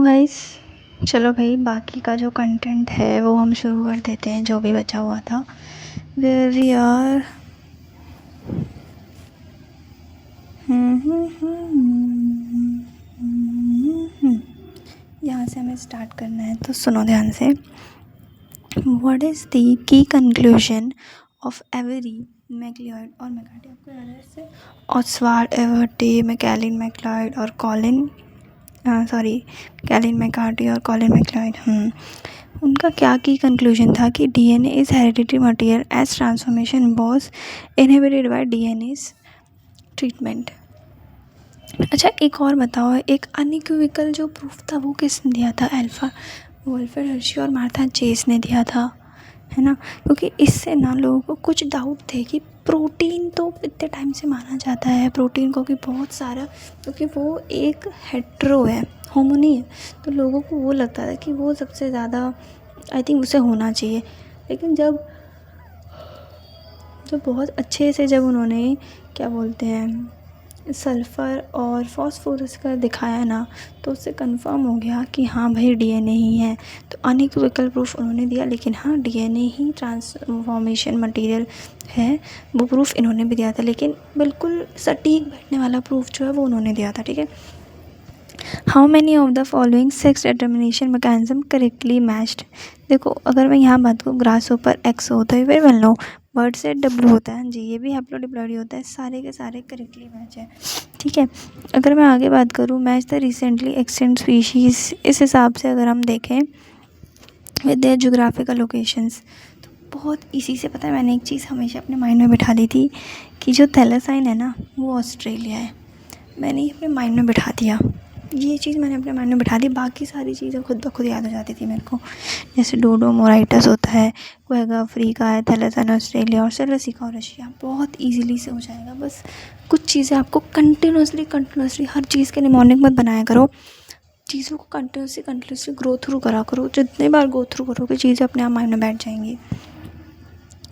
Guys, चलो भाई बाकी का जो कंटेंट है वो हम शुरू कर देते हैं, जो भी बचा हुआ था। Where we are. यहाँ से हमें स्टार्ट करना है, तो सुनो ध्यान से। What is the key conclusion of Avery MacLeod और मैकार्टी? आपको याद है इससे? ऑस्वाल्ड एवर्टी, मैकैलिन मैक्लाइड और कैलिन मैकार्टी और कॉलिन मैक्लाइड। उनका क्या की कंक्लूजन था कि DNA is hereditary material as transformation was inhibited by DNase treatment. अच्छा, एक और बताओ, एक अनइक्विवोकल जो प्रूफ था वो किसने दिया था? अल्फ्रेड हर्शी और मार्था चेस ने दिया था, है ना? क्योंकि इससे ना लोगों को कुछ डाउट थे कि प्रोटीन तो इतने टाइम से माना जाता है प्रोटीन को कि बहुत सारा, क्योंकि वो एक हेट्रो है, होमो नहीं है, तो लोगों को वो लगता था कि वो सबसे ज़्यादा आई थिंक उसे होना चाहिए। लेकिन जब बहुत अच्छे से जब उन्होंने क्या बोलते हैं सल्फ़र और फॉस्फोरस का दिखाया ना, तो उससे कंफर्म हो गया कि हाँ भाई डीएनए ही है। तो अनइक्विवोकल प्रूफ उन्होंने दिया, लेकिन हाँ डीएनए ही ट्रांसफॉर्मेशन मटेरियल है, वो प्रूफ इन्होंने भी दिया था। लेकिन बिल्कुल सटीक बैठने वाला प्रूफ जो है वो उन्होंने दिया था, ठीक है। How many of the following sex determination mechanism correctly matched? देखो, अगर मैं यहाँ बात करूँ, ग्रास ऊपर एक्स होता है, वेरी वेल नो। बर्ड से डब्ल्यू होता है जी, ये भी हैप्लोडिप्लॉइडी होता है, सारे के सारे करेक्टली मैच है, ठीक है। अगर मैं आगे बात करूँ, match the recently extent species, इस हिसाब से अगर हम देखें विद देयर जोग्राफिकल लोकेशंस, तो बहुत इसी से पता है। मैंने एक चीज़ हमेशा अपने माइंड में बिठा दी थी कि जो थैलासाइन है ना वो ऑस्ट्रेलिया है। मैंने ये अपने माइंड में बिठा दिया, ये चीज़ मैंने अपने माइंड में बिठा दी। बाकी सारी चीज़ें खुद ब खुद याद हो जाती थी मेरे को, जैसे डोडो मोराइटस होता है, क्वेगा अफ्रीका है, थैलासाइन ऑस्ट्रेलिया और सेल्वेसिका और रशिया। बहुत इजीली से हो जाएगा। बस कुछ चीज़ें आपको कंटिन्यूसली हर चीज़ के निमोनिक मत बनाया करो, चीज़ों को कंटिन्यूसली ग्रो थ्रू करा करो। जितने बार गो थ्रू करोगे चीज़ें अपने आप माइंड में बैठ जाएंगी।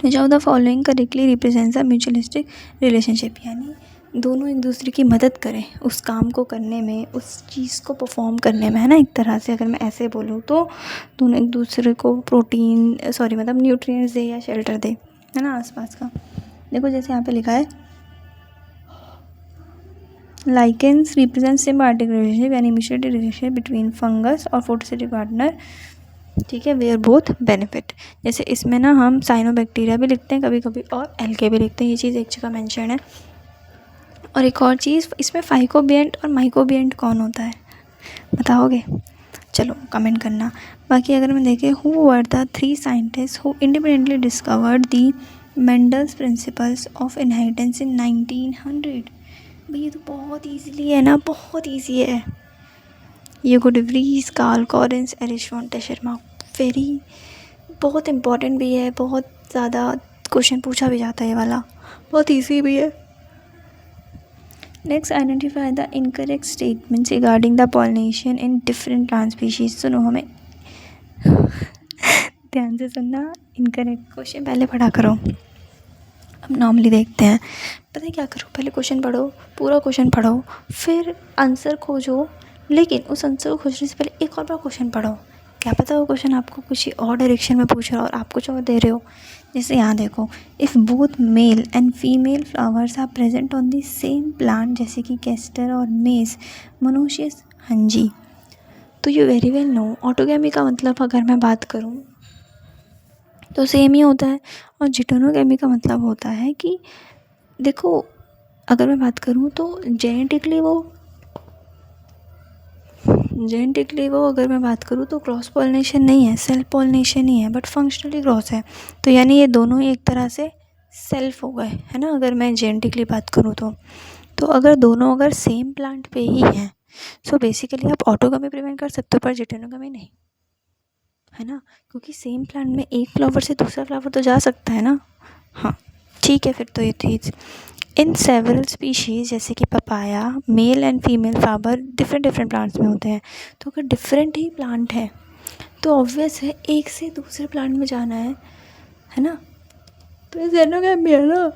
विच of the following correctly represents a mutualistic relationship? यानी दोनों एक दूसरे की मदद करें उस काम को करने में, उस चीज़ को परफॉर्म करने में, है ना। एक तरह से अगर मैं ऐसे बोलूँ तो दोनों एक दूसरे को मतलब न्यूट्रिएंट्स दे या शेल्टर दे, है ना, आसपास का। देखो जैसे यहाँ पे लिखा है, लाइकेंस रिप्रेजेंट सिम्बायोटिक रिलेशनशिप यानी म्यूचुअल रिलेशनशिप बिटवीन फंगस और फोटोसिंथेटिक पार्टनर, ठीक है, वेयर बोथ बेनिफिट। जैसे इसमें ना हम साइनोबैक्टीरिया भी लिखते हैं कभी कभी और एल्के भी लिखते हैं, ये चीज़ एक जगह मेंशन है। और एक और चीज़, इसमें फाइकोबिएंट और माइकोबिएंट कौन होता है बताओगे? चलो कमेंट करना। बाकी अगर मैं देखें, who were the 3 scientist who independently discovered the Mendel's principles of inheritance in 1900? भाई ये तो बहुत ईजीली है ना, बहुत ईजी है। Hugo de Vries, Carl Correns, Erich von Tschermak. बहुत इंपॉर्टेंट भी है, बहुत ज़्यादा क्वेश्चन पूछा भी जाता है ये वाला, बहुत ईजी भी है। Next, identify the incorrect statements regarding the pollination in different plant species. सुनो, हमें ध्यान से सुनना, इनकरेक्ट क्वेश्चन पहले पढ़ा करो। अब नॉर्मली देखते हैं, पता है क्या करो, पहले क्वेश्चन पढ़ो, पूरा क्वेश्चन पढ़ो, फिर आंसर खोजो। लेकिन उस आंसर को खोजने से पहले एक और बार क्वेश्चन पढ़ो। क्या पता वो क्वेश्चन आपको कुछ और डायरेक्शन में पूछ रहा हो और आप कुछ और दे रहे हो। जैसे यहाँ देखो, if both male and female flowers are present on the same plant, जैसे कि कैस्टर और मेज, मोनोशियस, हाँ जी। तो you very well know autogamy का मतलब अगर मैं बात करूँ तो सेम ही होता है। और जिटोनोगैमी का मतलब होता है कि देखो, अगर मैं बात करूँ तो जेनेटिकली वो अगर मैं बात करूँ तो क्रॉस पॉलिनेशन नहीं है, सेल्फ पॉलिनेशन ही है, बट फंक्शनली क्रॉस है। तो यानी ये दोनों ही एक तरह से सेल्फ हो गए, है ना, अगर मैं जेनेटिकली बात करूँ तो अगर दोनों अगर सेम प्लांट पे ही हैं, सो बेसिकली आप ऑटोगमी प्रिवेंट कर सकते हो पर जिटोनोगमी नहीं, है ना, क्योंकि सेम प्लांट में एक फ्लावर से दूसरा फ्लावर तो जा सकता है ना। हाँ ठीक है, फिर तो ये चीज़ इन सेवरल स्पीशीज़, जैसे कि papaya, mail and female flower different plants में होते हैं। तो अगर डिफरेंट ही प्लांट है तो ऑब्वियस है एक से दूसरे प्लांट में जाना है ना, तो ये जेनोगैमी है ना।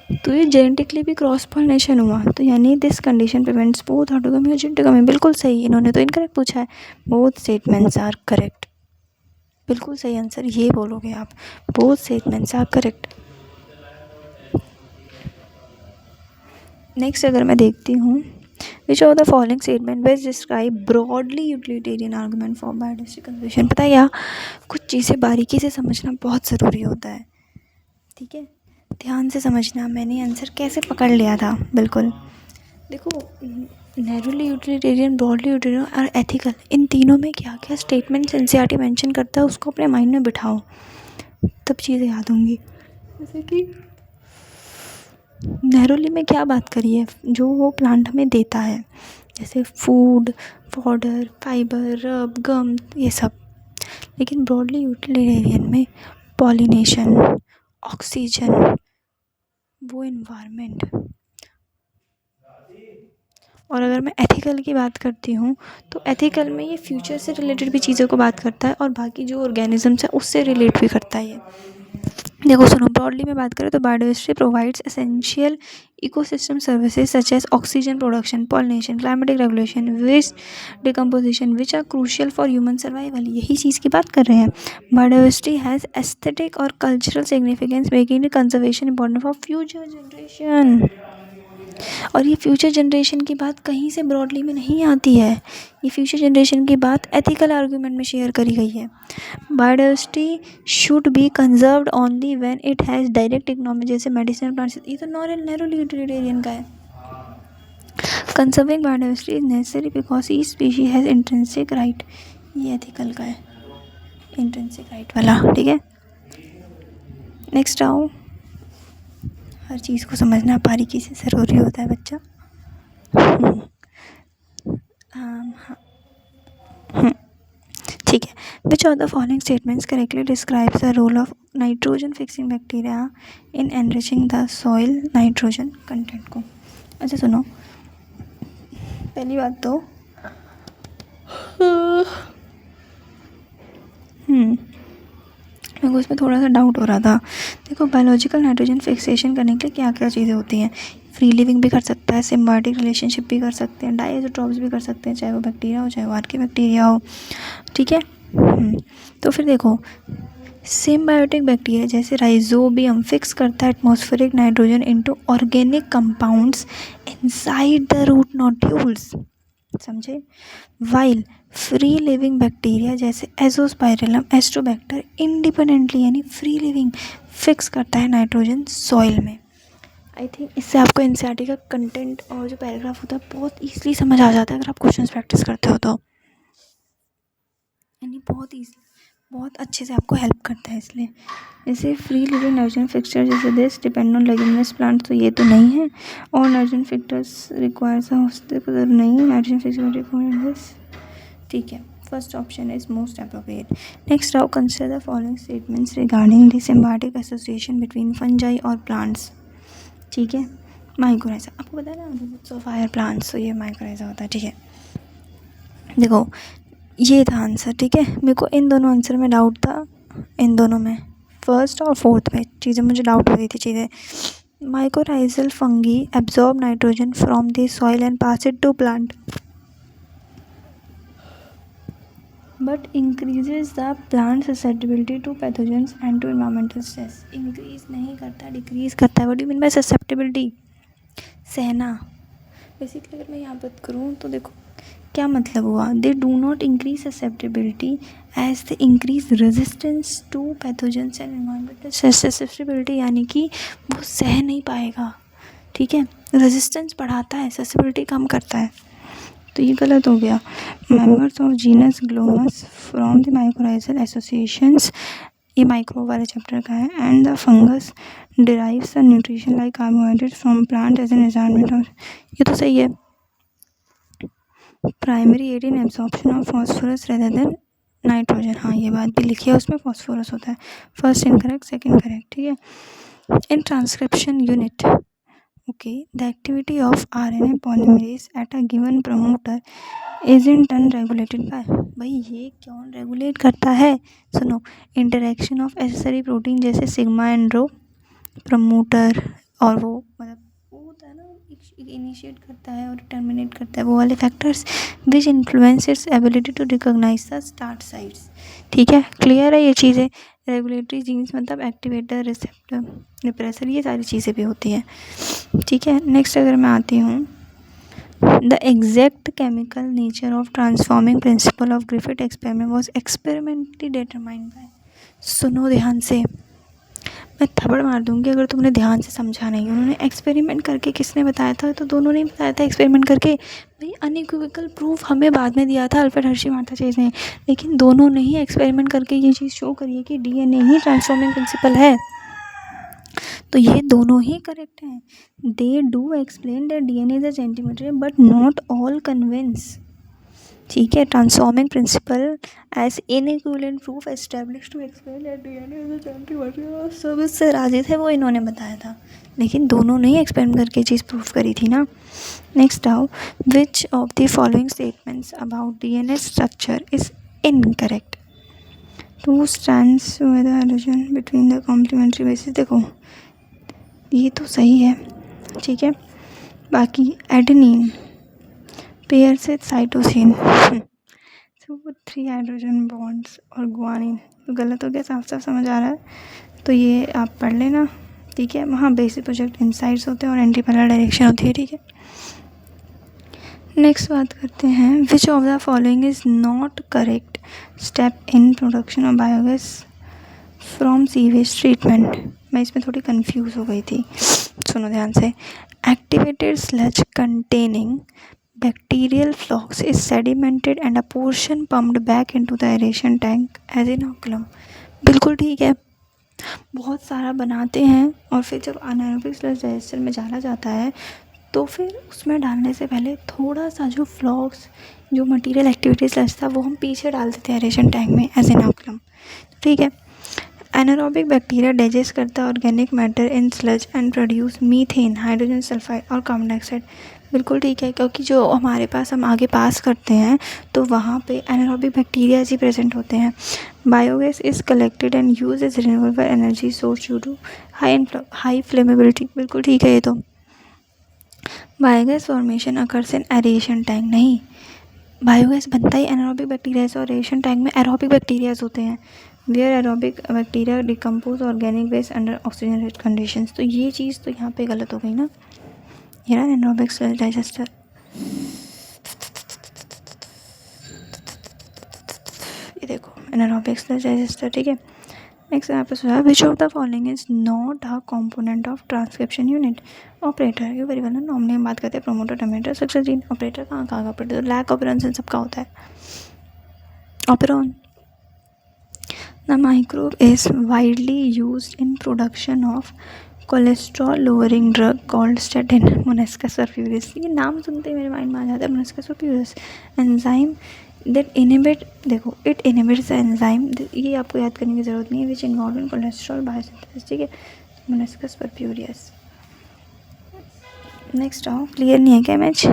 तो ये जेनेटिकली भी क्रॉस पॉलिनेशन हुआ, तो यानी दिस कंडीशन प्रिवेंट्स बोथ ऑटोगमी और जेनेटिकमी। बिल्कुल सही, इन्होंने तो इनकरेक्ट पूछा है। बोथ स्टेटमेंट्स आर करेक्ट, बिल्कुल सही आंसर ये बोलोगे आप, both statements are correct. Next अगर मैं देखती हूँ, which of the following statement best describe broadly utilitarian argument for biodiversity conservation. पता है यार, कुछ चीज़ें बारीकी से समझना बहुत ज़रूरी होता है, ठीक है, ध्यान से समझना। मैंने आंसर कैसे पकड़ लिया था, बिल्कुल देखो, नैरोली यूटिलिटेरियन, ब्रॉडली यूटिलिटेरियन और एथिकल, इन तीनों में क्या क्या स्टेटमेंट एनसीईआरटी मेंशन करता है उसको अपने माइंड में बिठाओ, तब चीज़ें याद होंगी। जैसे कि नैरोली में क्या बात करी है, जो वो प्लांट हमें देता है, जैसे फूड, पाउडर, फाइबर, रब, गम, ये सब। लेकिन ब्रॉडली यूटिलिटेरियन में पॉलिनेशन, ऑक्सीजन, वो इन्वायरमेंट। और अगर मैं एथिकल की बात करती हूँ, तो एथिकल में ये फ्यूचर से रिलेटेड भी चीज़ों को बात करता है और बाकी जो ऑर्गेनिजम्स है उससे रिलेट भी करता है ये। देखो सुनो, ब्रॉडली में बात करें तो biodiversity provides essential ecosystem services such as oxygen production, pollination, climatic regulation, waste decomposition which are crucial for human survival. यही चीज़ की बात कर रहे हैं। बायोडाइवर्सिटी हैज़ एस्थेटिक और cultural significance making it conservation important for future generation. और ये फ्यूचर जनरेशन की बात कहीं से ब्रॉडली में नहीं आती है, ये फ्यूचर जनरेशन की बात एथिकल आर्गूमेंट में शेयर करी गई है। Biodiversity should be conserved only when it has direct economy, जैसे मेडिसिनल प्लांट्स, ये तो नैरोली यूटिलिटेरियन का है। Conserving biodiversity is necessary because each species has intrinsic right, ये एथिकल का है, इंट्रिंसिक राइट वाला, ठीक है। नेक्स्ट आओ, हर चीज़ को समझना बारीकी से ज़रूरी होता है बच्चा। ठीक है, which of the following statements correctly describes the role of nitrogen fixing bacteria in enriching the soil nitrogen content को। अच्छा सुनो, पहली बात तो मेरे को इसमें थोड़ा सा डाउट हो रहा था। देखो, बायोलॉजिकल नाइट्रोजन फिक्सेशन करने के लिए क्या क्या चीज़ें होती हैं। फ्री लिविंग भी कर सकता है, सिम्बायोटिक रिलेशनशिप भी कर सकते हैं, डायइसोट्रॉप्स भी कर सकते हैं, चाहे वो बैक्टीरिया हो चाहे वो आर्किया हो, ठीक है। तो फिर देखो, सिम्बायोटिक बैक्टीरिया जैसे राइजोबियम फिक्स करता है atmospheric nitrogen into organic compounds inside the root nodules, समझे। वाइल फ्री लिविंग बैक्टीरिया जैसे एजोस्पाइरलम, एस्ट्रोबैक्टर इंडिपेंडेंटली यानी फ्री लिविंग फिक्स करता है नाइट्रोजन सॉइल में। आई थिंक इससे आपको एनसीईआरटी का कंटेंट और जो पैराग्राफ होता है बहुत ईजिली समझ आ जाता है अगर आप क्वेश्चंस प्रैक्टिस करते हो तो, यानी बहुत ईजी, बहुत अच्छे से आपको हेल्प करता है। इसलिए जैसे फ्री लिविंग नाइट्रोजन फिक्सचर जैसे this depend on leguminous plant, तो ये तो नहीं है। और नाइट्रोजन फिक्सर्स रिक्वायर्स नहीं है, नाइट्रोजन फिक्सर रिक्वायर्ड दिस, ठीक है। First option is most appropriate. Next now consider the following statements regarding the symbiotic association between fungi और प्लांट्स, ठीक है। माइकोराइजा, आपको पता है ना रूट्स ऑफ हायर प्लांट्स, तो ये माइकोराइजा होता है, ठीक है। देखो ये था आंसर, ठीक है। मेरे को इन दोनों आंसर में डाउट था, इन दोनों में फर्स्ट और फोर्थ में चीज़ें मुझे डाउट हो रही थी चीज़ें। Mycorrhizal fungi absorb nitrogen from the soil and pass it to plant but increases the plant susceptibility to pathogens and to environmental stress. Increase नहीं करता, डिक्रीज करता है। What do you mean by susceptibility, सहना। Basically अगर मैं यहाँ बात करूँ तो देखो क्या मतलब हुआ, they do not increase susceptibility as they increase resistance to pathogens and environmental stress. Susceptibility यानी कि वो सह नहीं पाएगा, ठीक है। रेजिस्टेंस बढ़ाता है, ससेप्टिबिलिटी कम करता है, तो ये गलत हो गया। Members of genus Glomus from the mycorrhizal associations, ये माइक्रो वाले चैप्टर का है। And the fungus derives the nutrition like carbohydrate from plant as an environment, और ये तो सही है। Primary aid in absorption of phosphorus rather than nitrogen, हाँ ये बात भी लिखी है उसमें, फॉस्फोरस होता है। फर्स्ट इनकरेक्ट, सेकंड करेक्ट, ठीक है। In transcription unit, okay, the activity of RNA polymerase at a given promoter isn't unregulated by, भाई ये कौन रेगुलेट करता है, सुनो। इंटरेक्शन ऑफ एसेसरी प्रोटीन जैसे सिग्मा एंड्रो प्रमोटर और वो मतलब वो होता है ना, इनिशिएट करता है और टर्मिनेट करता है, वो वाले factors which influence its ability to recognise the start sites. ठीक है, क्लियर है ये चीज़ें। रेगुलेटरी जीन्स मतलब एक्टिवेटर, रिसेप्टर, रिप्रेसर, ये सारी चीज़ें भी होती हैं। ठीक है, नेक्स्ट अगर मैं आती हूँ, the exact chemical nature of transforming principle of Griffith experiment was experimentally determined by. सुनो ध्यान से, मैं थप्पड़ मार दूंगी अगर तुमने ध्यान से समझा नहीं। उन्होंने एक्सपेरिमेंट करके, किसने बताया था? तो दोनों ने बताया था एक्सपेरिमेंट करके। भाई अनइक्विवोकल प्रूफ हमें बाद में दिया था अल्फ्रेड हर्शी मार्था चेज़ ने, लेकिन दोनों ने ही एक्सपेरिमेंट करके ये चीज़ शो करी है कि डीएनए ही ट्रांसफॉर्मिंग प्रिंसिपल है। तो ये दोनों ही करेक्ट हैं। They do explain that DNA is a genetic material but not all convince. ठीक है, transforming principle as inequivalent proof establish to explain that DNA is a genetic material. सब इससे राजी थे, वो इन्होंने बताया था, लेकिन दोनों ने ही एक्सपेरिमेंट करके चीज़ प्रूफ करी थी ना। नेक्स्ट आओ, which of the following statements about DNA structure is incorrect? Two strands with hydrogen between the complementary bases. देखो ये तो सही है, ठीक है, बाकी एडेनिन पेयर से साइटोसिन तो वो 3 हाइड्रोजन बॉन्ड्स और गुआनिन तो गलत हो गया, साफ साफ समझ आ रहा है। तो ये आप पढ़ लेना, ठीक है। वहाँ बेसिक प्रोजेक्ट इनसाइट्स होते हैं और एंटीपैरल डायरेक्शन होती है, ठीक है। नेक्स्ट बात करते हैं, विच of the following is not correct step in production of biogas from sewage treatment. मैं इसमें थोड़ी कंफ्यूज हो गई थी, सुनो ध्यान से। Activated sludge containing bacterial flocks is sedimented and a portion pumped back into the aeration tank as inoculum। बिल्कुल ठीक है, बहुत सारा बनाते हैं और फिर जब अनारोबिक स्लज डाइजेस्टर में डाला जाता है तो फिर उसमें डालने से पहले थोड़ा सा जो फ्लॉक्स, जो मटीरियल एक्टिविटी स्लज था वो हम पीछे डाल देते हैं एरेशन टैंक में एज इनोकुलम, ठीक है। एनारोबिक बैक्टीरिया डाइजेस्ट करता है organic matter in sludge and produce methane, hydrogen sulphide और कार्बन डाइऑक्साइड। बिल्कुल ठीक है, क्योंकि जो हमारे पास हम आगे पास करते हैं तो वहाँ पे एनारोबिक बैक्टीरिया ही प्रेजेंट होते हैं। Biogas is collected and use as renewable energy source due to high flammability. बिल्कुल ठीक है ये तो। Biogas formation occurs in aeration tank, नहीं, बायोगैस बनता ही एनारोबिक बैक्टीरिया से और एरेशन टैंक में एरोबिक बैक्टीरियाज होते हैं। Where aerobic bacteria decompose organic waste under oxygen rich conditions. तो ये चीज़ तो यहाँ पे गलत हो गई ना, ये ना एनारोबिक स्लज डाइजेस्टर। ये देखो एनारोबिक स्लज डाइजेस्टर, ठीक है। नेक्स्ट यहाँ पे सुना, which of the following is not a component of transcription unit? Operator, ये वेरी वेल नॉर्मली हम बात करते हैं promoter, terminator, success gene. Operator कहाँ का ऑपरेटर? लैक ऑपरेंस इन सबका होता है। Operon, the microbe is widely used in production of cholesterol lowering drug called statin, Monascus purpureus. ये नाम सुनते ही मेरे माइंड में आ जाता है मोनेस्कस परफ्यूरिस। एंजाइम दैट इनहिबिट, देखो इट इनहिबिट्स द एंजाइम, ये आपको याद करने की ज़रूरत नहीं है, which involve in cholesterol biosynthesis, ठीक है, मोनेस्कस परफ्यूरियस। नेक्स्ट आओ, क्लियर नहीं है क्या इमेज?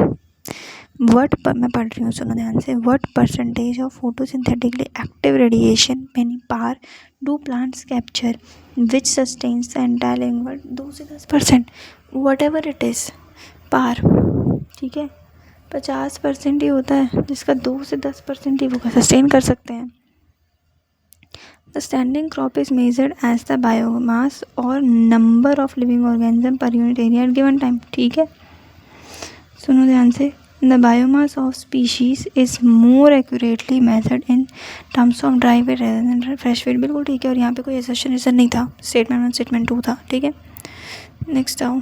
मैं पढ़ रही हूँ, सुनो ध्यान से। What percentage of photosynthetically active radiation many PAR do plants capture which sustains the entire living world? 2 से 10%, whatever it is, PAR, ठीक है। 50% ही होता है जिसका 2 से 10% ही वो सस्टेन कर सकते हैं। The standing crop is measured as the biomass और number of living organism per unit area at given time, ठीक है। सुनो ध्यान से, the biomass of species is more accurately measured in terms of dry weight rather than fresh weight। बिल्कुल ठीक है, और यहाँ पे कोई assertion रीजन नहीं था, स्टेटमेंट 1 स्टेटमेंट 2 था, ठीक है। नेक्स्ट आओ,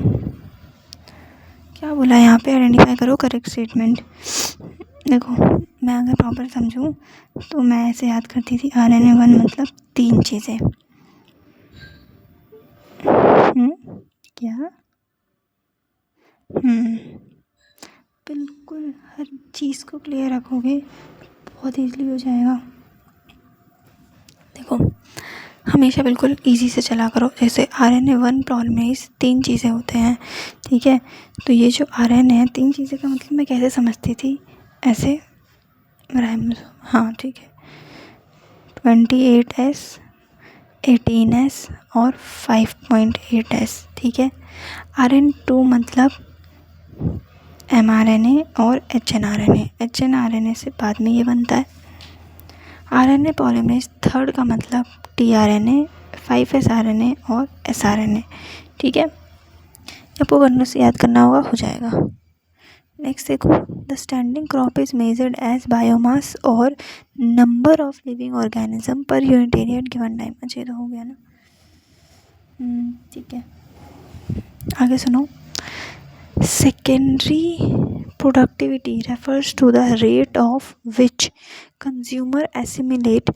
क्या बोला यहाँ पे? आइडेंटिफाई करो करेक्ट स्टेटमेंट। देखो मैं अगर प्रॉपर समझूँ तो मैं ऐसे याद करती थी, RNA1 मतलब 3 चीज़ें। क्या? बिल्कुल हर चीज़ को क्लियर रखोगे बहुत ईजीली हो जाएगा। देखो हमेशा बिल्कुल इजी से चला करो, जैसे RNA1 पॉलीमरेज 3 चीज़ें होते हैं, ठीक है। तो ये जो RNA है 3 चीज़ें का मतलब मैं कैसे समझती थी, ऐसे हाँ ठीक है, 28S 18S और 5.8S, ठीक है। RN2 मतलब mRNA और HNRNA। HNRNA से बाद में ये बनता है। RNA पॉलीमरेज थर्ड का मतलब tRNA, 5sRNA और sRNA। ठीक है, आपको करने से याद करना होगा, हो जाएगा। नेक्स्ट देखो, the standing crop is measured as biomass और number of living organism per unit area at given time. अच्छा ये तो हो गया ना। ठीक है, आगे सुनो। Secondary productivity refers to the rate of which consumer assimilate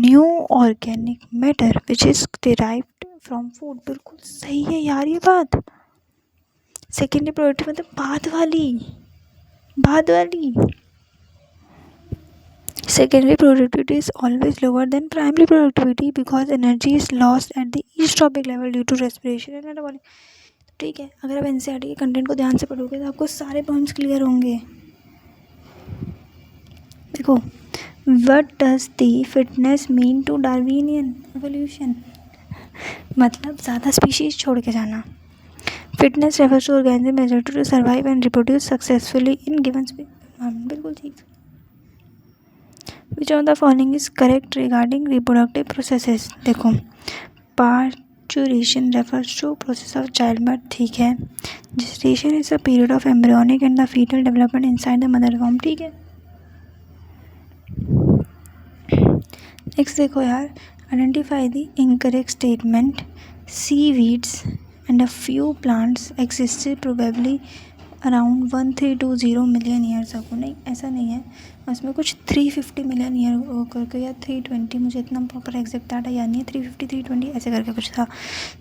new organic matter which is derived from food। बिल्कुल सही है यार ये बात। सेकेंडरी प्रोडक्टिविटी मतलब बाद वाली। Secondary productivity is always lower than primary productivity because energy is lost at the eostropic level due to respiration and metabolic। ठीक है, अगर आप एनसीईआरटी के कंटेंट को ध्यान से पढ़ोगे तो आपको सारे पॉइंट्स क्लियर होंगे। देखो, what does the fitness mean to Darwinian evolution, मतलब ज़्यादा स्पीशीज छोड़ के जाना। Fitness refers to organism ability to survive and reproduce successfully in given environment. बिल्कुल ठीक। Which of the following is correct regarding reproductive processes. देखो, parturition refers to process of child birth. ठीक है, gestation is a period of embryonic and the foetal development inside the mother womb. ठीक है, next देखो यार, identify the incorrect statement. Seaweeds and a few plants existed probably around 1320 million years ago. नहीं, ऐसा नहीं है, उसमें कुछ 350 मिलियन ईयर करके या 320, मुझे इतना प्रॉपर एग्जैक्ट डाटा याद नहीं है, 350 320 ऐसे करके कुछ था।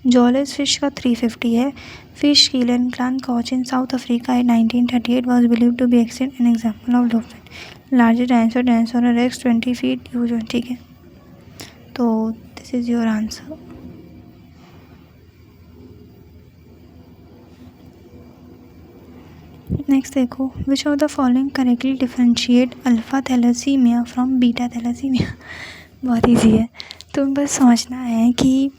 जॉलेस फिश का 350 है। फिश कील एंड क्लान caught in South Africa in 1938 was believe to be extinct an example of dolphin. Largest dinosaur rex 20 feet huge. ठीक है, तो this is your answer. Next देखो, which of the following correctly differentiate alpha thalassemia from beta thalassemia. बहुत easy है, तुम्हें बस समझना है कि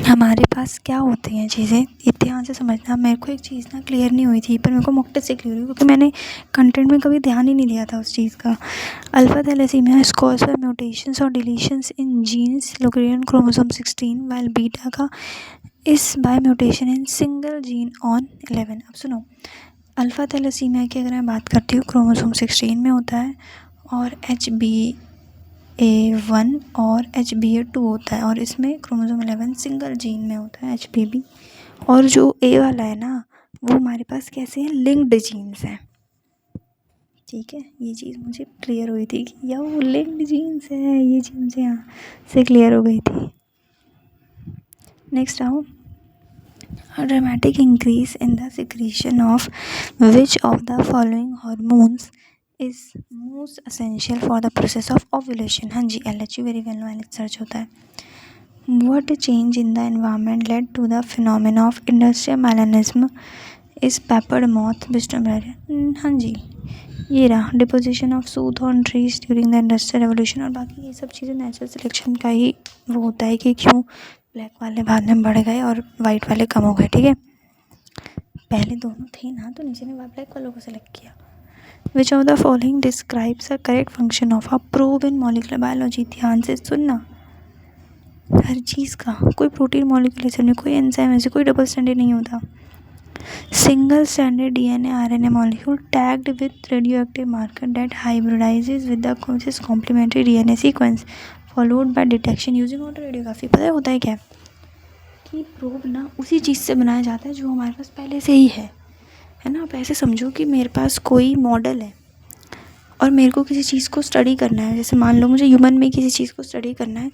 हमारे पास क्या होती हैं चीज़ें, ध्यान से समझना। मेरे को एक चीज़ ना क्लियर नहीं हुई थी, पर मेरे को मौके से क्लियर हुई क्योंकि मैंने कंटेंट में कभी ध्यान ही नहीं दिया था उस चीज़ का। Alpha thalassemia is caused by mutations और deletions in genes located in chromosome 16, while beta का is by mutation in single gene on 11। अब सुनो, अल्फ़ा थैलेसीमिया की अगर मैं बात करती हूँ, क्रोमोसोम 16 में होता है और HbA1 और HbA2 होता है, और इसमें क्रोमोसोम 11 सिंगल जीन में होता है HbB। और जो ए वाला है ना, वो हमारे पास कैसे हैं, लिंक्ड जीन्स हैं। ठीक है, ये चीज़ मुझे क्लियर हुई थी कि या वो लिंक्ड जीन्स है, ये चीज़ यहाँ से क्लियर हो गई थी। नेक्स्ट आओ, a dramatic increase in the secretion of which of the following hormones is most essential for the process of ovulation। हाँ जी, LH very well known search होता है। What change in the environment led to the phenomena of industrial melanism is peppered moth wisdom rare। हाँ जी, ये रहा, deposition of soothe on trees during the industrial revolution. और बाकी ये सब चीज़ें नेचुरल सिलेक्शन का ही वो होता है कि क्यों ब्लैक वाले बाद में बढ़ गए और वाइट वाले कम हो गए। ठीक है, पहले दोनों थे ना, तो नीचे ने ब्लैक वालों को सेलेक्ट किया। विच of the following describes a correct function of a probe in molecular biology. ध्यान से सुनना हर चीज़ का। कोई प्रोटीन मॉलिक्यूल में कोई एंजाइम ऐसे कोई डबल स्टैंडर्ड नहीं होता। Single standard DNA RNA molecule tagged with radioactive marker that hybridises with the complementary DNA sequence followed by detection using autoradiography. पता है होता है क्या, कि प्रोब ना उसी चीज़ से बनाया जाता है जो हमारे पास पहले से ही है ना। आप ऐसे समझो कि मेरे पास कोई मॉडल है और मेरे को किसी चीज़ को स्टडी करना है, जैसे मान लो मुझे ह्यूमन में किसी चीज़ को स्टडी करना है,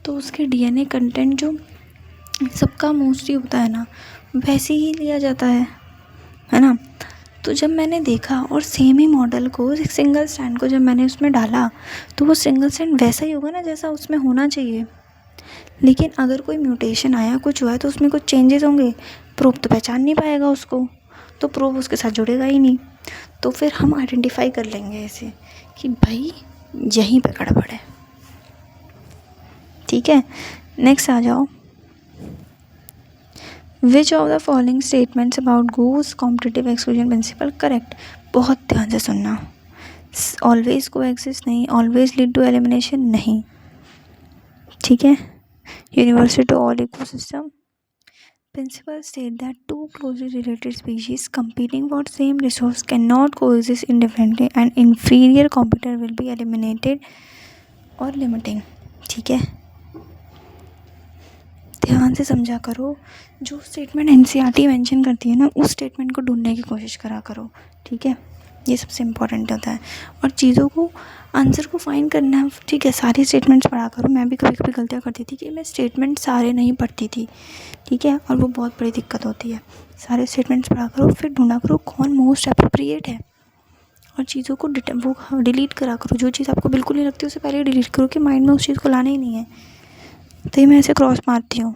तो उसके DNA कंटेंट जो सबका मोस्टली होता है ना, वैसे ही लिया जाता है ना। तो जब मैंने देखा और सेम ही मॉडल को, एक सिंगल स्टैंड को जब मैंने उसमें डाला, तो वो सिंगल स्टैंड वैसा ही होगा ना जैसा उसमें होना चाहिए। लेकिन अगर कोई म्यूटेशन आया, कुछ हुआ है, तो उसमें कुछ चेंजेस होंगे, प्रोब तो पहचान नहीं पाएगा उसको, तो प्रोब उसके साथ जुड़ेगा ही नहीं। तो फिर हम आइडेंटिफाई कर लेंगे ऐसे कि भाई यहीं पे गड़बड़ है। ठीक है, नेक्स्ट आ जाओ। विच of the following statements about goes competitive exclusion principle correct. बहुत ध्यान से सुनना। ऑलवेज को एग्जिस्ट नहीं, ऑलवेज लीड टू एलिमिनेशन नहीं, ठीक है। Universal to all ecosystem. Principles state that two closely related species competing for same resource cannot coexist indefinitely and inferior competitor will be eliminated or limiting, ठीक है। ध्यान से समझा करो, जो स्टेटमेंट एनसीईआरटी मेंशन करती है ना, उस स्टेटमेंट को ढूंढने की कोशिश करा करो, ठीक है। ये सबसे इम्पोर्टेंट होता है। और चीज़ों को आंसर को फाइंड करना है, ठीक है। सारे स्टेटमेंट्स पढ़ा करो। मैं भी कभी कभी गलतियाँ करती थी कि मैं स्टेटमेंट सारे नहीं पढ़ती थी, ठीक है, और वो बहुत बड़ी दिक्कत होती है। सारे स्टेटमेंट्स पढ़ा करो, फिर ढूंढा करो कौन मोस्ट अप्रोप्रिएट है, और चीज़ों को वो डिलीट करा करो। जो चीज़ आपको बिल्कुल नहीं लगती उसे पहले डिलीट करो कि माइंड में उस चीज़ को लाना ही नहीं है। तो मैं ऐसे क्रॉस मारती हूँ,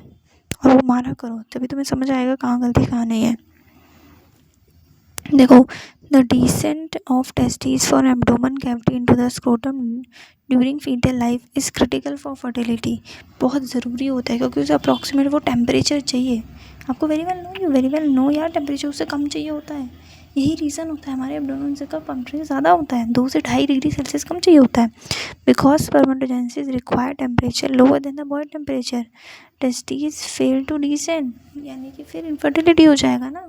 और वो मारा करो, तभी तुम्हें समझ आएगा कहाँ गलती कहाँ नहीं है। देखो, the descent of testis for abdomen cavity into the scrotum during fetal life is critical for fertility. बहुत ज़रूरी होता है, क्योंकि उसे अप्रॉक्सीमेट वो टेम्परेचर चाहिए। आपको वेरी वेल नो यार, टेम्परेचर उससे कम चाहिए होता है। यही रीज़न होता है, हमारे एब्डोमेन से का टेम्परेचर ज़्यादा होता है, 2 से 2.5 डिग्री सेल्सियस कम चाहिए होता है। Because spermatogenesis require temperature lower than the body temperature, testis fail to descent, यानी कि फिर इनफर्टिलिटी हो जाएगा ना।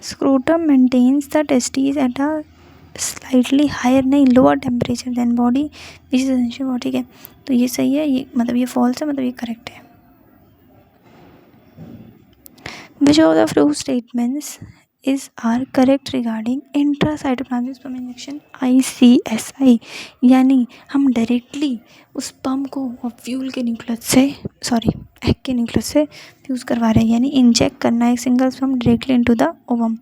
Scrotum maintains the testis at a slightly higher, नहीं lower temperature than body which is essential, ठीक है। तो ये सही है, ये मतलब ये फॉल्स है, मतलब ये करेक्ट है। Which of the flow statements is are correct regarding intracytoplasmic sperm injection ICSI, यानी हम डायरेक्टली उस स्पर्म को फ्यूल के न्यूक्लियस से एग के न्यूक्लियस से फ्यूज़ करवा रहे हैं, यानी इंजेक्ट करना है एक single sperm directly into the ovum.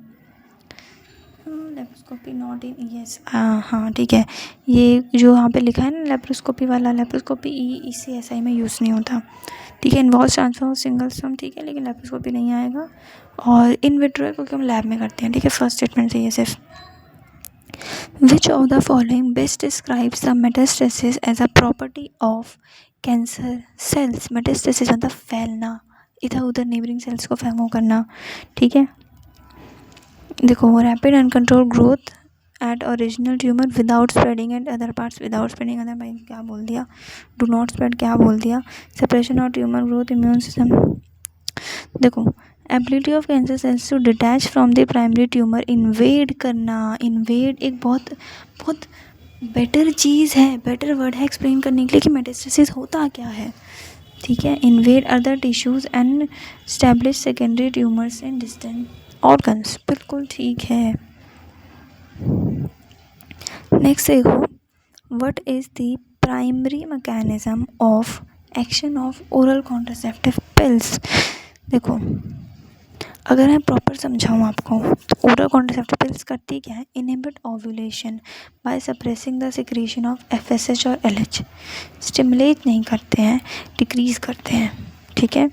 Laparoscopy not in ES, हाँ ठीक है। ये जो यहाँ पे लिखा है ना लेप्रोस्कोपी वाला, लेप्रोस्कोपी ECSI में यूज़ नहीं होता, ठीक है। Involve transfer of single sperm, ठीक है, लेकिन लेप्रोस्कोपी नहीं आएगा। और इन विट्रो क्योंकि हम लैब में करते हैं, ठीक है। फर्स्ट स्टेटमेंट चाहिए सिर्फ। Which of the following best describes the metastasis as a property of cancer cells. Metastasis मतलब फैलना, इधर उधर नेबरिंग सेल्स को फैमो करना, ठीक है। देखो, rapid uncontrol growth at original tumour without spreading at other parts, without spreading other, भाई क्या बोल दिया, डू नॉट स्प्रेड क्या बोल दिया, separation of tumour growth, immune system. देखो, ability of cancer cells to detach from the primary tumour, invade करना। Invade एक बहुत बहुत बेटर चीज़ है, बेटर वर्ड है एक्सप्लेन करने के लिए कि मेटास्टेसिस होता क्या है, ठीक है। Invade other tissues and establish secondary tumours in distant organs, बिल्कुल ठीक है। नेक्स्ट देखो, what is the primary mechanism of action of oral contraceptive pills. देखो, अगर मैं प्रॉपर समझाऊँ आपको तो ओरल कॉन्ट्रासेप्टिव पिल्स करती क्या है, inhibit ovulation by suppressing the secretion of FSH और LH। स्टिमुलेट नहीं करते हैं, डिक्रीज करते हैं, ठीक है।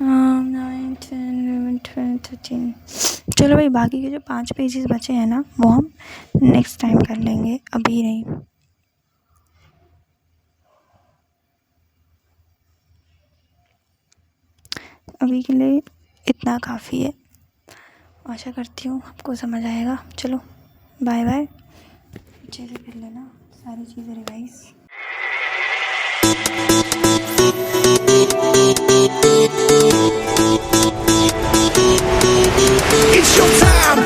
9, 10, 11, 12, 13। चलो भाई, बाकी के जो 5 पेजेस बचे हैं ना, वो हम नेक्स्ट टाइम कर लेंगे, अभी नहीं। अभी के लिए इतना काफ़ी है। आशा करती हूँ आपको समझ आएगा। चलो बाय बाय, अच्छे से कर लेना सारी चीज़ें रिवाइज।